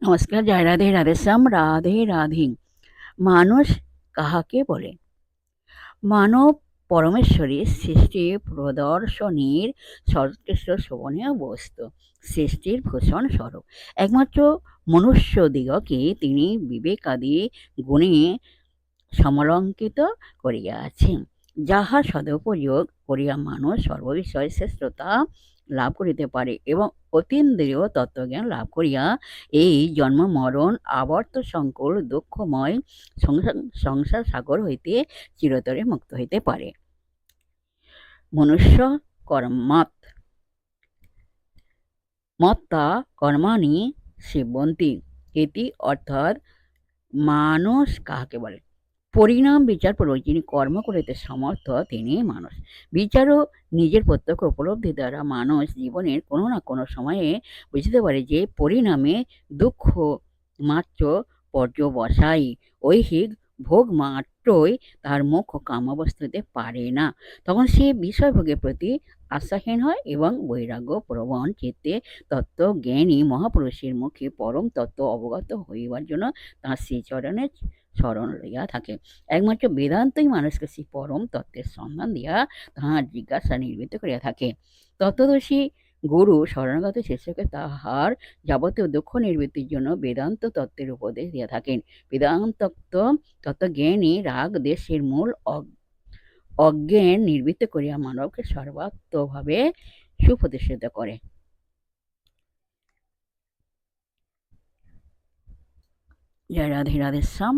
নমস্কার, জয় রাধে, রাধেশ্যাম, রাধে রাধে। মানুষ কাহাকে বলে? মানব পরমেশ্বরের সৃষ্টি প্রদর্শনীর সর্বোৎকৃষ্ট শোভনীয় বস্তু, সৃষ্টির ভূষণ স্বরূপ। একমাত্র মনুষ্যদিগকে তিনি বিবেকাদি গুণে সমলঙ্কিত করিয়াছেন, যাহার সদুপযোগ করিয়া মানুষ সর্ববিষয়ে শ্রেষ্ঠতা লাভ করিতে পারে এবং অতীন্দ্রিয় তত্ত্বজ্ঞান লাভ করিয়া এই জন্ম মরণ আবর্ত সংকুল দুঃখময় সংসার সাগর হইতে চিরতরে মুক্ত হইতে পারে। মনুষ্য কর্মাৎ মত্তা কর্মাণি সিবন্তি ইতি, অর্থাৎ মানুষ কাহাকে বলে? পরিণাম বিচারপূর্বক যিনি কর্ম করিতে সমর্থ তিনি মানুষ। বিচার ও নিজের প্রত্যক্ষ উপলব্ধি দ্বারা মানুষ জীবনের কোনো না কোনো সময়ে বুঝতে পারে যে পরিণামে দুঃখ মাত্র পর্যবসায়ী, ঐহিক ভোগ মাত্রই তার মুখ্য কাম্যবস্তু হতে পারে না। তখন সে বিষয়ভোগের প্রতি আশাহীন হয় এবং বৈরাগ্য প্রবণ চিত্তে তত্ত্বজ্ঞানী মহাপুরুষের মুখে পরম তত্ত্ব অবগত হইবার জন্য তাঁর শ্রীচরণে শরণ লইয়া থাকে। একমাত্র বেদান্তই মানুষকে সেই পরম তত্ত্বের সন্ধান দিয়া তাহার জিজ্ঞাসা নিবৃত্ত করিয়া থাকে। তত্ত্বদর্শী গুরু শরণাগত শিষ্যকে তাহার যাবতীয় দুঃখ নিবৃত্তির জন্য বেদান্ত তত্ত্বের উপদেশ দিয়া থাকেন। বেদান্ত তত্ত্বজ্ঞানী রাগ দেশের মূল অজ্ঞান নিবৃত্ত করিয়া মানবকে সর্বাত্মভাবে সুপ্রতিষ্ঠিত করে। জয় রাধে, রাধেশ্যাম।